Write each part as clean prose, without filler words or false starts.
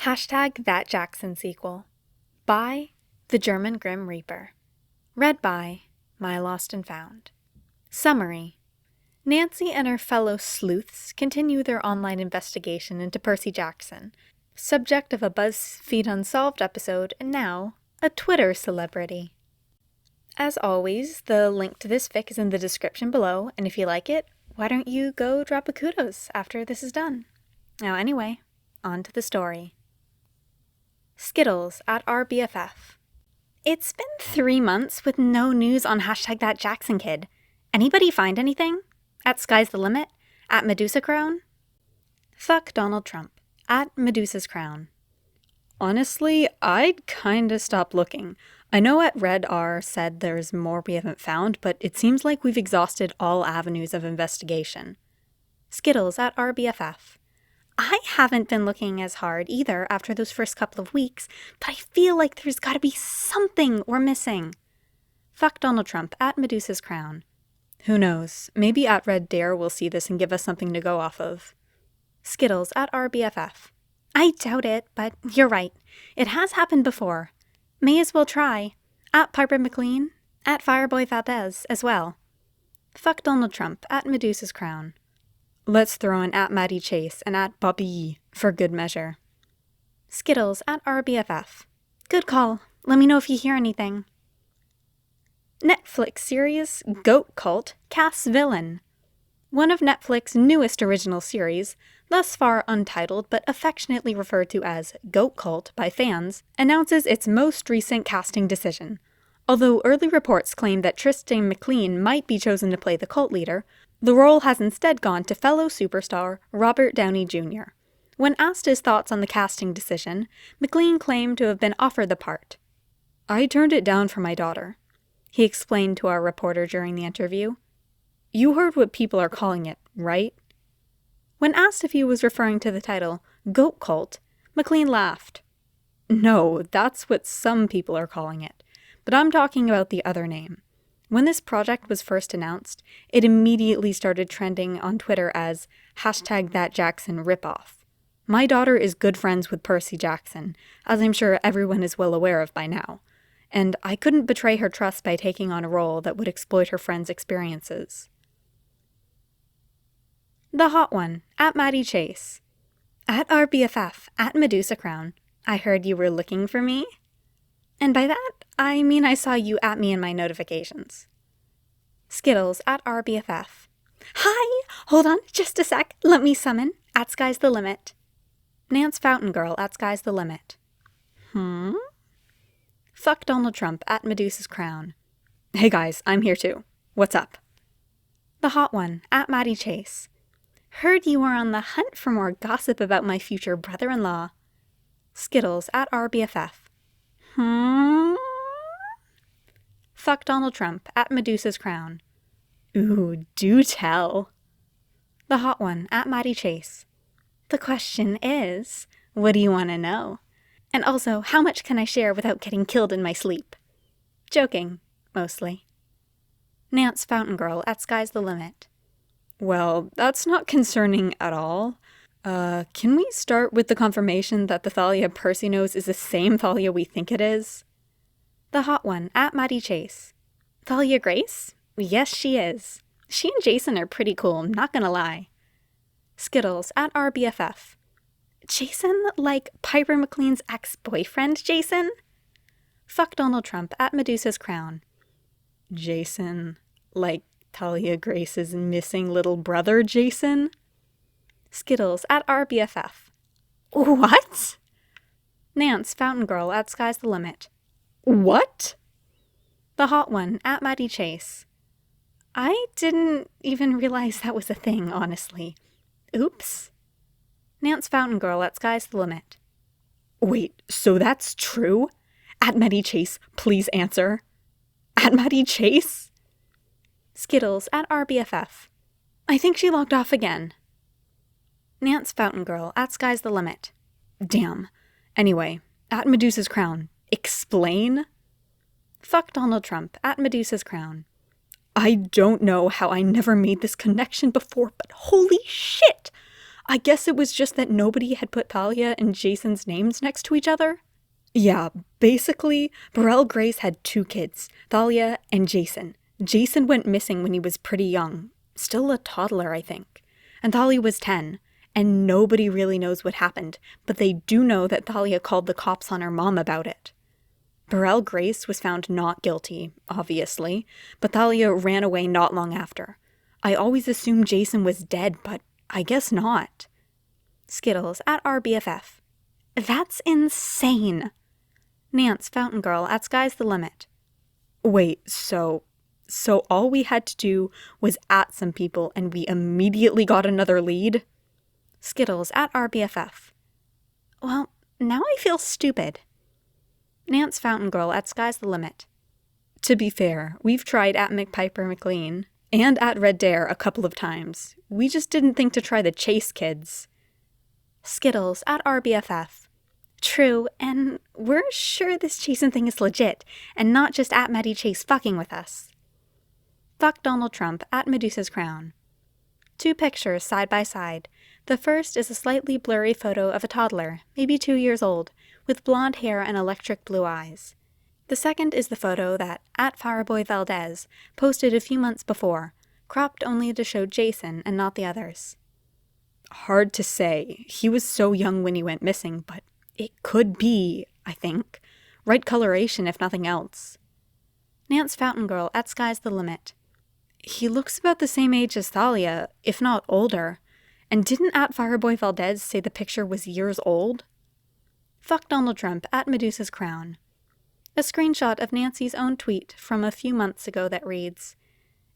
Hashtag That Jackson Sequel by The German Grim Reaper. Read by My Lost and Found. Summary. Nancy and her fellow sleuths continue their online investigation into Percy Jackson, subject of a BuzzFeed Unsolved episode and now a Twitter celebrity. As always, the link to this fic is in the description below, and if you like it, why don't you go drop a kudos after this is done? Now anyway, on to the story. Skittles at our BFF. It's been 3 months with no news on hashtag That Jackson Kid. Anybody find anything? At Sky's the Limit? At Medusa Crown? Fuck Donald Trump. At Medusa's Crown. Honestly, I'd kinda stop looking. I know at Red R said there's more we haven't found, but it seems like we've exhausted all avenues of investigation. Skittles at our BFF. I haven't been looking as hard either after those first couple of weeks, but I feel like there's gotta be something we're missing. Fuck Donald Trump at Medusa's Crown. Who knows? Maybe at Red Dare will see this and give us something to go off of. Skittles at our BFF. I doubt it, but you're right. It has happened before. May as well try. At Piper McLean. At Fireboy Valdez as well. Fuck Donald Trump at Medusa's Crown. Let's throw in at Maddie Chase and at Bobby for good measure. Skittles at our BFF. Good call. Let me know if you hear anything. Netflix series Goat Cult casts villain. One of Netflix's newest original series, thus far untitled but affectionately referred to as Goat Cult by fans, announces its most recent casting decision. Although early reports claim that Tristan McLean might be chosen to play the cult leader, the role has instead gone to fellow superstar Robert Downey Jr. When asked his thoughts on the casting decision, McLean claimed to have been offered the part. "I turned it down for my daughter," he explained to our reporter during the interview. "You heard what people are calling it, right?" When asked if he was referring to the title Goat Cult, McLean laughed. "No, that's what some people are calling it, but I'm talking about the other name. When this project was first announced, it immediately started trending on Twitter as hashtag That Jackson ripoff. My daughter is good friends with Percy Jackson, as I'm sure everyone is well aware of by now, and I couldn't betray her trust by taking on a role that would exploit her friend's experiences." The hot one, at Maddie Chase. At our BFF, at Medusa Crown. I heard you were looking for me? And by that, I mean I saw you at me in my notifications. Skittles at our BFF. Hi! Hold on, just a sec. Let me summon. At Sky's the Limit. Nance Fountain Girl at Sky's the Limit. Fuck Donald Trump at Medusa's Crown. Hey guys, I'm here too. What's up? The hot one, at Maddie Chase. Heard you were on the hunt for more gossip about my future brother-in-law. Skittles at our BFF. Fuck Donald Trump at Medusa's Crown. Ooh, do tell. The hot one, at Maddie Chase. The question is, what do you want to know? And also, how much can I share without getting killed in my sleep? Joking, mostly. Nance Fountain Girl at Sky's the Limit. Well, that's not concerning at all. Can we start with the confirmation that the Thalia Percy knows is the same Thalia we think it is? The hot one, at Maddie Chase. Thalia Grace? Yes, she is. She and Jason are pretty cool, not gonna lie. Skittles at our BFF. Jason, like Piper McLean's ex-boyfriend, Jason? Fuck Donald Trump at Medusa's Crown. Jason, like Thalia Grace's missing little brother, Jason? Skittles at our BFF. What? Nance Fountain Girl at Sky's the Limit. What? The hot one, at Maddie Chase. I didn't even realize that was a thing, honestly. Oops. Nance Fountain Girl at Sky's the Limit. Wait, so that's true? At Maddie Chase, please answer. At Maddie Chase? Skittles at our BFF. I think she logged off again. Nance Fountain Girl at Sky's the Limit. Damn. Anyway, at Medusa's Crown. Explain? Fuck Donald Trump at Medusa's Crown. I don't know how I never made this connection before, but holy shit! I guess it was just that nobody had put Thalia and Jason's names next to each other. Yeah, basically, Burrell Grace had 2 kids, Thalia and Jason. Jason went missing when he was pretty young, still a toddler, I think. And Thalia was 10, and nobody really knows what happened, but they do know that Thalia called the cops on her mom about it. Burrell Grace was found not guilty, obviously, but Thalia ran away not long after. I always assumed Jason was dead, but I guess not. Skittles at RBFF. That's insane. Nance, Fountain Girl at Sky's the Limit. Wait, so all we had to do was at some people and we immediately got another lead? Skittles at RBFF. Well, now I feel stupid. Nance, Fountain Girl at Sky's the Limit. To be fair, we've tried at McPiper McLean and at Red Dare a couple of times. We just didn't think to try the Chase kids. Skittles at RBFF. True, and we're sure this Jason thing is legit, and not just at Maddie Chase fucking with us. Fuck Donald Trump at Medusa's Crown. 2 pictures side by side. The first is a slightly blurry photo of a toddler, maybe 2 years old, with blonde hair and electric blue eyes. The second is the photo that at Fireboy Valdez posted a few months before, cropped only to show Jason and not the others. Hard to say. He was so young when he went missing, but it could be, I think. Right coloration, if nothing else. Nance, Fountain Girl at Sky's the Limit. He looks about the same age as Thalia, if not older. And didn't at Fireboy Valdez say the picture was years old? Fuck Donald Trump at Medusa's Crown. A screenshot of Nancy's own tweet from a few months ago that reads,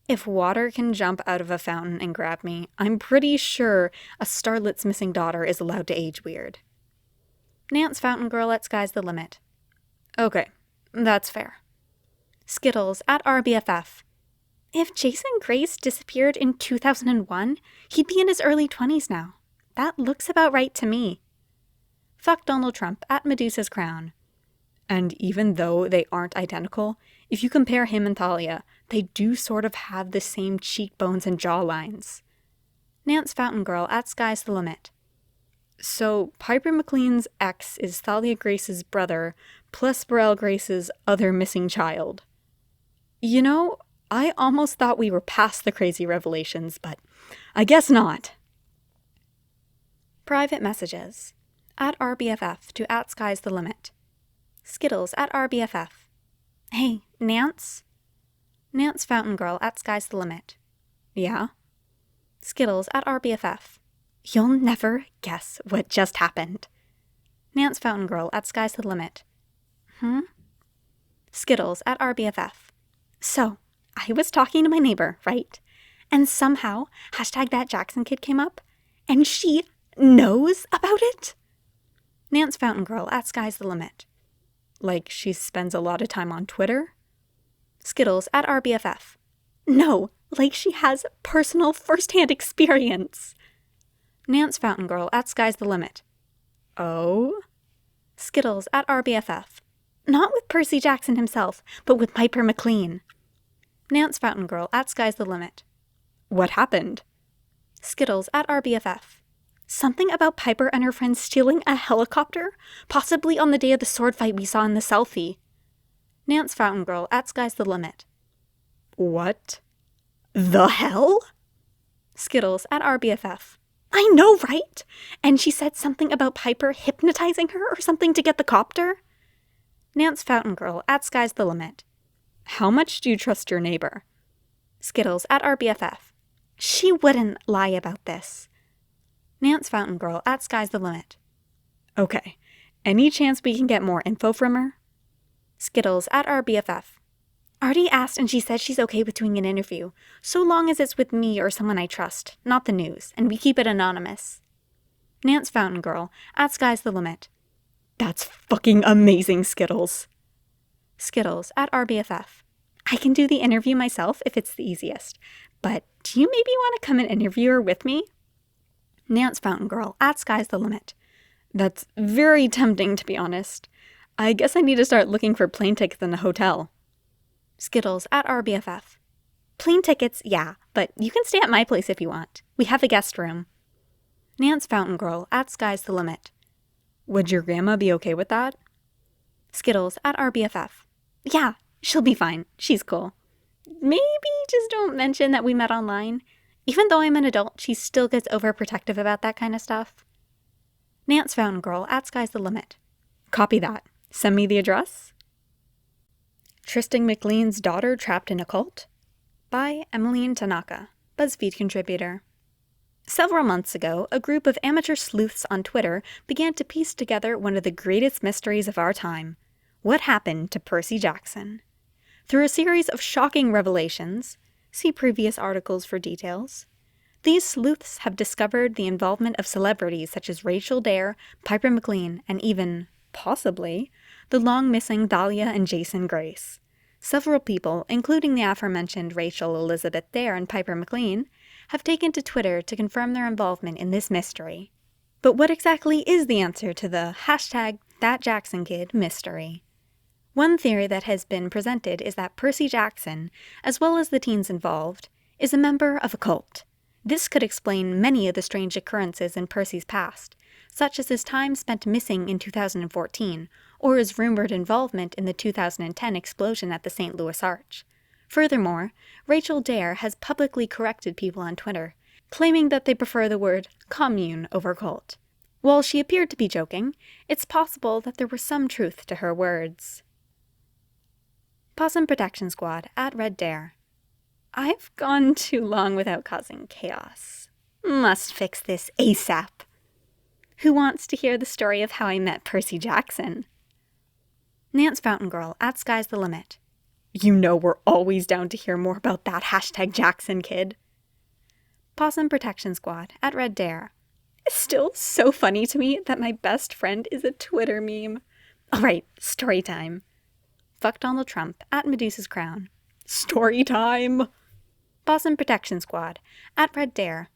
"If water can jump out of a fountain and grab me, I'm pretty sure a starlet's missing daughter is allowed to age weird." Nance, Fountain Girl at Sky's the Limit. Okay, that's fair. Skittles at RBFF. If Jason Grace disappeared in 2001, he'd be in his early 20s now. That looks about right to me. Fuck Donald Trump at Medusa's Crown. And even though they aren't identical, if you compare him and Thalia, they do sort of have the same cheekbones and jawlines. Nance, Fountain Girl at Sky's the Limit. So, Piper McLean's ex is Thalia Grace's brother, plus Burrell Grace's other missing child. You know, I almost thought we were past the crazy revelations, but I guess not. Private messages. At RBFF to at Sky's the Limit. Skittles at RBFF. Hey, Nance? Nance, Fountain Girl at Sky's the Limit. Yeah? Skittles at RBFF. You'll never guess what just happened. Nance, Fountain Girl at Sky's the Limit. Skittles at RBFF. So, I was talking to my neighbor, right? And somehow, hashtag that Jackson kid came up, and she knows about it? Nance, Fountain Girl at Sky's the Limit. Like she spends a lot of time on Twitter? Skittles at RBFF. No, like she has personal first-hand experience. Nance, Fountain Girl at Sky's the Limit. Oh? Skittles at RBFF. Not with Percy Jackson himself, but with Piper McLean. Nance, Fountain Girl at Sky's the Limit. What happened? Skittles at RBFF. Something about Piper and her friends stealing a helicopter, possibly on the day of the sword fight we saw in the selfie. Nance, Fountain Girl at Sky's the Limit. What the hell? Skittles at RBFF. I know, right? And she said something about Piper hypnotizing her or something to get the copter? Nance, Fountain Girl at Sky's the Limit. How much do you trust your neighbor? Skittles at RBFF. She wouldn't lie about this. Nance, Fountain Girl at Sky's the Limit. Okay. Any chance we can get more info from her? Skittles at RBFF. Already asked and she said she's okay with doing an interview, so long as it's with me or someone I trust, not the news, and we keep it anonymous. Nance, Fountain Girl at Sky's the Limit. That's fucking amazing, Skittles. Skittles at RBFF. I can do the interview myself if it's the easiest, but do you maybe want to come and interview her with me? Nance, Fountain Girl at Sky's the Limit. That's very tempting, to be honest. I guess I need to start looking for plane tickets in a hotel. Skittles at RBFF. Plane tickets, yeah, but you can stay at my place if you want. We have a guest room. Nance Fountain Girl at Sky's the Limit. Would your grandma be okay with that? Skittles at RBFF. Yeah, she'll be fine. She's cool. Maybe just don't mention that we met online. Even though I'm an adult, she still gets overprotective about that kind of stuff. Nance Fountain Girl at Sky's the Limit. Copy that. Send me the address. Tristan McLean's Daughter Trapped in a Cult? By Emmeline Tanaka, BuzzFeed contributor. Several months ago, a group of amateur sleuths on Twitter began to piece together one of the greatest mysteries of our time. What happened to Percy Jackson? Through a series of shocking revelations, see previous articles for details, these sleuths have discovered the involvement of celebrities such as Rachel Dare, Piper McLean, and even, possibly, the long-missing Dahlia and Jason Grace. Several people, including the aforementioned Rachel Elizabeth Dare and Piper McLean, have taken to Twitter to confirm their involvement in this mystery. But what exactly is the answer to the #ThatJacksonKid mystery? One theory that has been presented is that Percy Jackson, as well as the teens involved, is a member of a cult. This could explain many of the strange occurrences in Percy's past, such as his time spent missing in 2014, or his rumored involvement in the 2010 explosion at the St. Louis Arch. Furthermore, Rachel Dare has publicly corrected people on Twitter, claiming that they prefer the word commune over cult. While she appeared to be joking, it's possible that there was some truth to her words. Possum Protection Squad at Red Dare. I've gone too long without causing chaos. Must fix this ASAP. Who wants to hear the story of how I met Percy Jackson? Nance Fountain Girl at Sky's the Limit. You know we're always down to hear more about that #JacksonKid. Possum Protection Squad at Red Dare. It's still so funny to me that my best friend is a Twitter meme. All right, story time. Fuck Donald Trump at Medusa's Crown. Story time! Possum Protection Squad at Red Dare.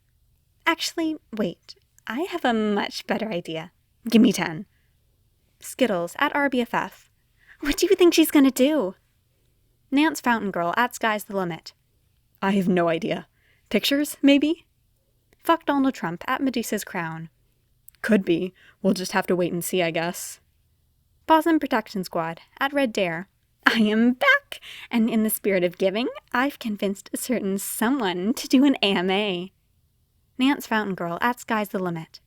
Actually, wait. I have a much better idea. Give me 10. Skittles at RBFF. What do you think she's gonna do? Nance Fountain Girl at Sky's the Limit. I have no idea. Pictures, maybe? Fuck Donald Trump at Medusa's Crown. Could be. We'll just have to wait and see, I guess. Possum Protection Squad at Red Dare. I am back! And in the spirit of giving, I've convinced a certain someone to do an AMA. Nance Fountain Girl at Sky's the Limit.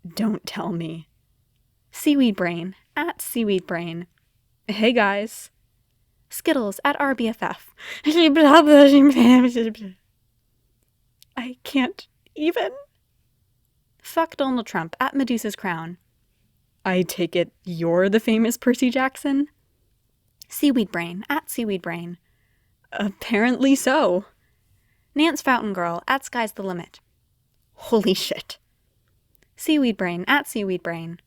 Don't tell me. Seaweed Brain at Seaweed Brain. Hey guys. Skittles at RBFF. I can't even. Fuck Donald Trump at Medusa's Crown. I take it you're the famous Percy Jackson? Seaweed Brain at Seaweed Brain. Apparently so. Nance Fountain Girl at Sky's the Limit. Holy shit. Seaweed Brain at Seaweed Brain.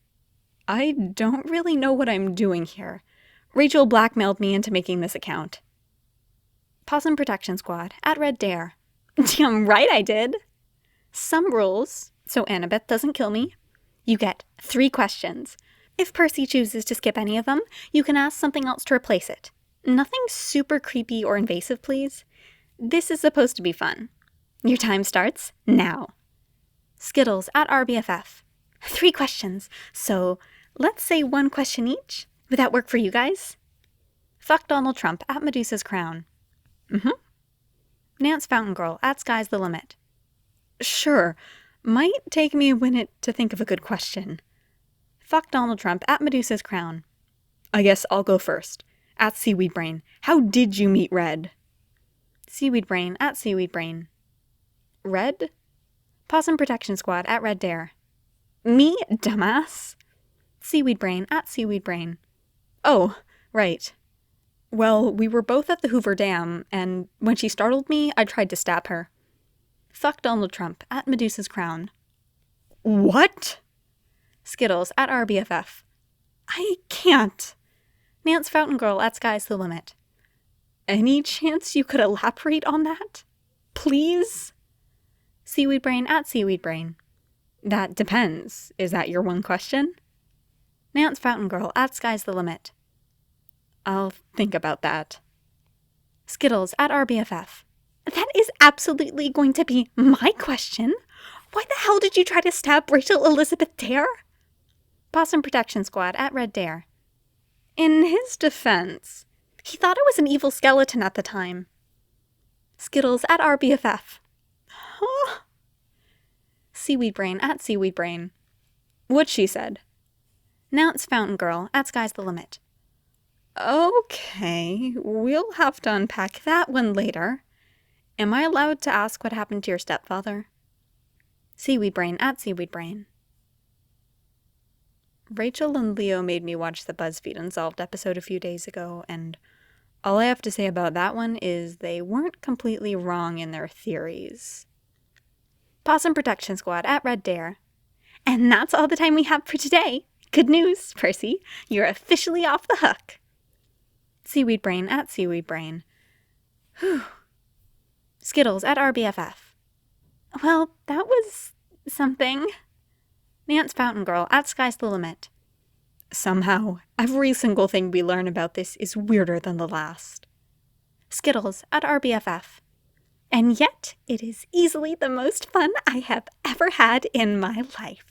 I don't really know what I'm doing here. Rachel blackmailed me into making this account. Possum Protection Squad at Red Dare. Damn right I did. Some rules, so Annabeth doesn't kill me. You get 3 questions. If Percy chooses to skip any of them, you can ask something else to replace it. Nothing super creepy or invasive, please. This is supposed to be fun. Your time starts now. Skittles at RBFF. 3 questions, so let's say 1 question each. Would that work for you guys? Fuck Donald Trump at Medusa's Crown. Nance Fountain Girl at Sky's the Limit. Sure. Might take me a minute to think of a good question. Fuck Donald Trump at Medusa's Crown. I guess I'll go first. At Seaweed Brain, how did you meet Red? Seaweed Brain at Seaweed Brain. Red? Possum Protection Squad at Red Dare. Me, dumbass? Seaweed Brain at Seaweed Brain. Oh, right. Well, we were both at the Hoover Dam, and when she startled me, I tried to stab her. Fuck Donald Trump at Medusa's Crown. What? Skittles at RBFF. I can't. Nance Fountain Girl at Sky's the Limit. Any chance you could elaborate on that? Please? Seaweed Brain at Seaweed Brain. That depends. Is that your one question? Nance Fountain Girl at Sky's the Limit. I'll think about that. Skittles at RBFF. That is absolutely going to be my question. Why the hell did you try to stab Rachel Elizabeth Dare? Possum Protection Squad at Red Dare. In his defense, he thought it was an evil skeleton at the time. Skittles at RBFF. Huh? Seaweed Brain at Seaweed Brain. What she said. Nounce Fountain Girl at Sky's the Limit. Okay, we'll have to unpack that one later. Am I allowed to ask what happened to your stepfather? Seaweed Brain at Seaweed Brain. Rachel and Leo made me watch the BuzzFeed Unsolved episode a few days ago, and all I have to say about that one is they weren't completely wrong in their theories. Possum Protection Squad at Red Dare. And that's all the time we have for today. Good news, Percy. You're officially off the hook. Seaweed Brain at Seaweed Brain. Whew. Skittles at RBFF. Well, that was something. Nance Fountain Girl at Sky's the Limit. Somehow, every single thing we learn about this is weirder than the last. Skittles at RBFF. And yet, it is easily the most fun I have ever had in my life.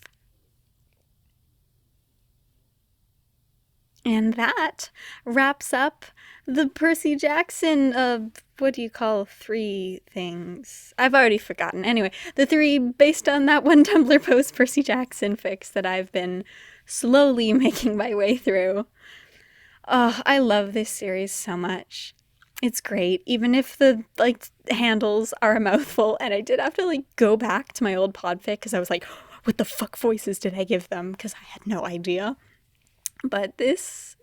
And that wraps up the Percy Jackson, 3 things? I've already forgotten. Anyway, the 3 based on that one Tumblr post Percy Jackson fix that I've been slowly making my way through. Oh, I love this series so much. It's great, even if the, handles are a mouthful, and I did have to, go back to my old podfic, because I was like, what the fuck voices did I give them? Because I had no idea. But it's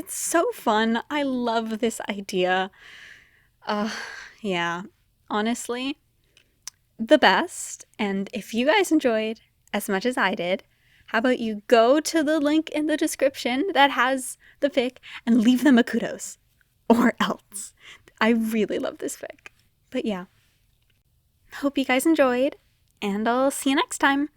so fun. I love this idea. Yeah, honestly, the best. And if you guys enjoyed as much as I did, how about you go to the link in the description that has the fic and leave them a kudos. Or else. I really love this fic. But yeah. Hope you guys enjoyed, and I'll see you next time.